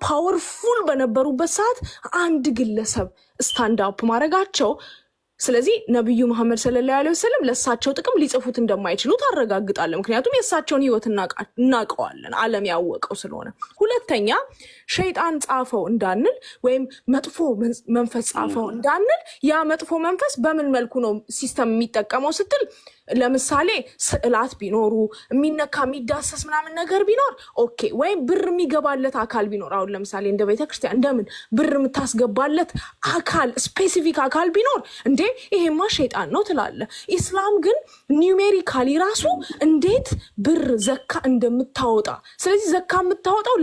ፓወርፉል በነበሩበት ሰዓት አንድ ግለሰብ ስታንድ አፕ ማድረጋቸው ስለዚህ ነብዩ መሐመድ ሰለላሁ ዐለይሂ ወሰለም ለሳቸው ጥቅም ሊጽፉት እንደማይችሉ ታረጋግጣለን ምክንያቱም የሳቸውን ህይወት እናቀዋለን ዓለም ያወቀው ስለሆነ ሁለተኛ ሸይጣን ጻፈው እንዳንል ወይም መጥፎ መንፈስ ጻፈው እንዳንል ያ መጥፎ መንፈስ በምን መልኩ ነው ሲስተም የሚጠቀመው ስትል ለምሳሌ ስዕላት ቢኖሩ የሚነካ የሚዳሰስ ምናምን ነገር ቢኖር ኦኬ ወይም ብር የሚገባለት አካል ቢኖር አሁን ለምሳሌ እንደ ቤተክርስቲያን እንደምን ብር የምታስገባለት አካል ስፔሲፊክ አካል ቢኖር እንዴ ይሄማ ሸይጣን ነው ትላለ ኢስላም ግን ኒውሜሪካሊ ራሱ እንዴት ብር ዘካ እንደምታወጣ ስለዚህ ዘካ የምታወጣው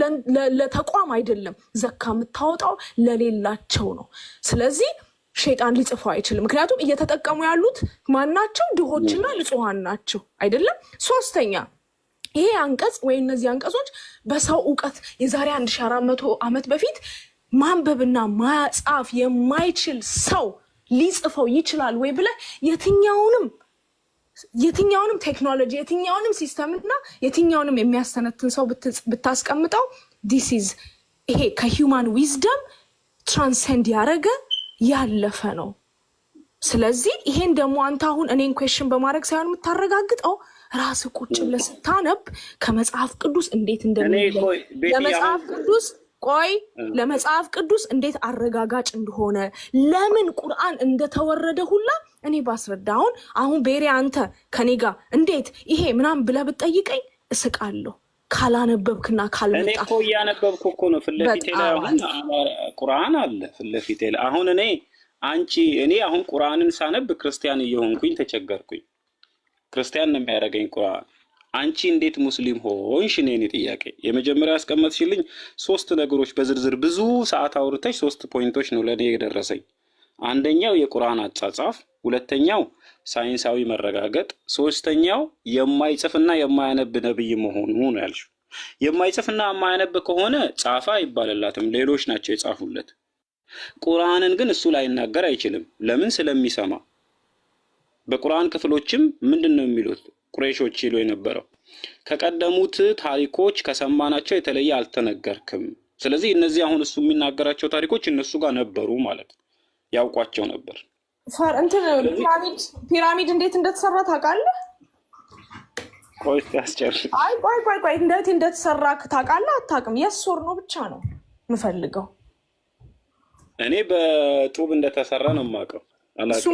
ለተቋም አይደለም ዘካ የምታወጣው ለሌላቸው ነው ስለዚህ ሸይጣን ሊጽፈው አይችልም ምክንያቱም እየተጠቀሙ ያሉት ማናቸው ድሆችና ንጹሃን ናቸው አይደለም ሶስተኛ ይሄ አንቀጽ ወይ እነዚህ አንቀጾች በሰው ዕውቀት የዛሬ 1400 ዓመት በፊት ማንበብና ማጻፍ የማይችል ሰው ሊጽፈው ይችላል ወይ ብለ የትኛውንም ቴክኖሎጂ የትኛውንም ሲስተምና የትኛውንም የሚያስተነትን ሰው ብታስቀምጠው this is ይሄ ከሂውማን ዊዝደም ትራንሰንድ ያረገ ያለፈ ነው ስለዚህ ይሄን ደግሞ አንተ አሁን እኔን ኩዌስችን በማድረግ ሳይሆን የምታረጋግጠው ራስ ቁጭ ብለህ ስታነብ ከመጽሐፍ ቅዱስ እንዴት ለመጽሐፍ ቅዱስ እንዴት አረጋጋጭ እንደሆነ ለምን ቁርአን እንደተወረደ ሁላ እኔ ባስረዳውን አሁን ቤሪ አንተ ከኔ ጋር እንዴት ይሄ ምናምን ብለህ ብትጠይቀኝ እስቃለሁ ካላነበብክና ካልመጣ እኔ እኮ ያነበብኩ እኮ ነው ፍለፊቴ ላይ አሁን ቁርአን አለ ፍለፊቴ ላይ አሁን እኔ አሁን ቁርአንን ሳነብ ክርስቲያን እየሆንኩኝ ተቸገርኩኝ ክርስቲያን ነው የሚያደርገኝ ቁርአን አንቺ እንዴት ሙስሊም ሆንሽ እኔ ጥያቄ የመጀመሪያ ያስቀመጥሽልኝ 3 ነገሮች በዝርዝር ብዙ ሰዓት አውርተሽ 3 ፖይንቶች ነው ለኔ የደረሰኝ አንደኛው የቁርአን አጻጻፍ ሁለተኛው ሳይንሳዊ መረጋገጥ ሶስተኛው የማይጽፍና የማያነብ ነብይ መሆኑ ነው ያልሽው የማይጽፍና የማያነብ ከሆነ ጻፋ አይባልላትም ሌሎች ናቸው የጻፉለት ቁርአንን ግን እሱ ላይ እናገር አይችልም ለምን ስለሚሰማ በቁርአን ክፍሎችም ምንድነው የሚሉት ቁረይሾች ይሉ የነበረው ከቀደሙት ታሪኮች ከሰማናቸው የተለየ አልተነገርክም ስለዚህ እነዚህ አሁን እሱ የሚናገራቸው ታሪኮች እነሱ ጋር ነበሩ ማለት ያውቋቸው ነበር ፒራሚድ እንዴት እንደተሰራ ታውቃለህ ቆይ ያስጨርሽ ቆይ እንዴት እንደተሰራ ታውቃለህ አታውቅም የሶር ነው ብቻ ነው የምፈልገው እኔ በጡብ እንደተሰራ ነው የማውቀው እሱ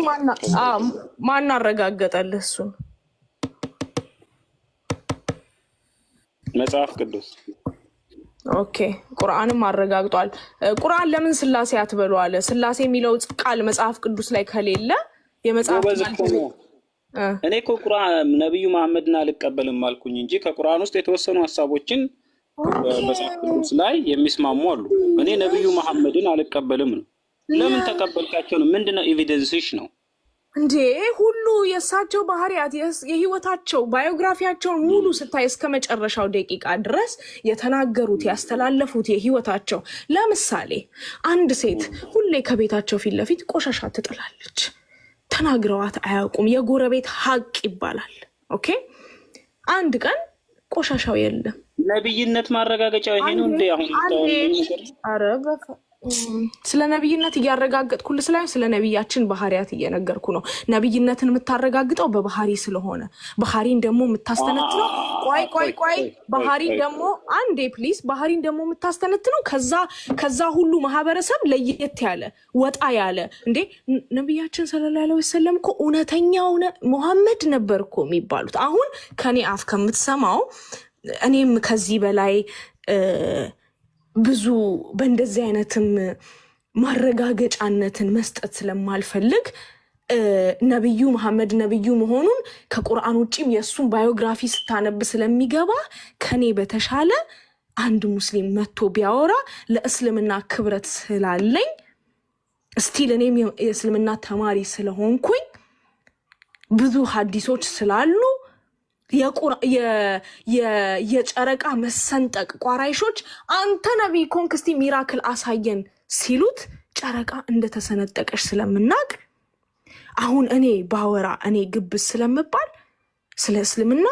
ማን አረጋገጠልህ እሱን መጽሐፍ ቅዱስ ኦኬ ቁርአንም አረጋግጧል ቁርአን ለምን ስላሴ አትበሉ አለ ስላሴ የሚለው ቃል መጽሐፍ ቅዱስ ላይ ከሌለ የመጽሐፍ እኔ እኮ ቁርአን ነብዩ መሐመድን አልቀበልም አልኩኝ እንጂ ከቁርአን ውስጥ የተወሰኑ ሐሳቦችን በመጽሐፍ ቅዱስ ላይ የሚስማሙ አሉ እኔ ነብዩ መሐመድን አልቀበልም ነው ለምን ተቀበልካቸው ነው ምንድነው ኤቪደንስሽ ነው እንዴ ሁሉ የሳቸው ባህሪያት የህይወታቸው ባዮግራፊያቸውን ሙሉ ስታይ እስከ መጨረሻው ደቂቃ ድረስ የተናገሩት ያስተላለፉት የህይወታቸው ለምሳሌ አንድ ሴት ሁሌ ከቤታቸው ፊት ለፊት ቆሻሻ ትጥላለች ተናግረዋት አያውቁም የጎረቤት ሀቅ ይባላል ኦኬ አንድ ቀን ቆሻሻው የለም ነብይነት ማረጋገጫው ይሄ ነው እንዴ አሁን አረበፈ ስለ ነብይነት እያረጋገጥኩልህ ስላይሆን ስለ ነብያችን ባህሪያት እየነገርኩ ነው ነብይነትን የምታረጋግጠው በባህሪ ስለሆነ ባህሪን ደግሞ የምታስተነትነው ቆይ ባህሪን ደግሞ አንዴ ፕሊዝ ባህሪን ደግሞ የምታስተነትነው ከዛ ሁሉ ማህበረሰብ ለየት ያለ ወጣ ያለ እንዴ ነብያችን ሰለላሁ ዐለይሂ ወሰለም እኮ እውነተኛው መሐመድ ነበር እኮ የሚባሉት አሁን ከኔ አፍ ከምትሰማው እኔም ከዚህ በላይ ብዙ በእንደዚህ አይነትም ማረጋገጫነትን መስጠት ስለማልፈልግ ነብዩ መሐመድ ነብዩ መሆኑን ከቁርአን ውጪም የሱን ባዮግራፊ ስታነብ ስለሚገባ ከኔ በተሻለ አንድ ሙስሊም መጥቶ ቢያወራ ለእስልምና ክብረት ስላለኝ ስቲል እኔም የእስልምና ተማሪ ስለሆንኩኝ ብዙ ሐዲሶች ስላሉ የጨረቃ መሰንጠቅ ቋራይሾች አንተ ነብይ ኮንክስቲ ሚራክል አሳየን ሲሉት ጨረቃ እንደተሰነጠቀሽ ስለምናቅ አሁን እኔ ባወራ እኔ ግብስ ስለምባል ስለ እስልምና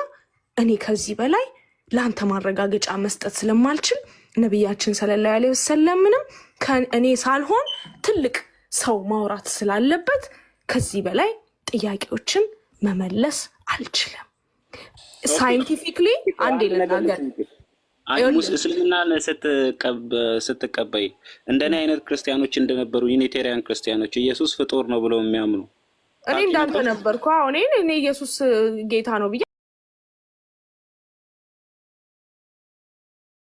እኔ ከዚህ በላይ ለአንተ ማረጋገጫ መስጠት ስለማልችል ነቢያችን ሰለላሁ ዐለይሂ ወሰለምንም ከእኔ ሳልሆን ትልቅ ሰው ማውራት ስላለበት ከዚህ በላይ ጥያቄዎችን መመለስ አልችልም። ሳይንቲፊክሊ አንዴ ልናገር፣ እስልምናን ስትቀበይ እንደኔ አይነት ክርስቲያኖች እንደነበሩ ዩኒቴሪያን ክርስቲያኖች ኢየሱስ ፍጡር ነው ብለው የሚያምኑ እኔ እንዳንተ ነበርኩ። እኔ ኢየሱስ ጌታ ነው ብዬ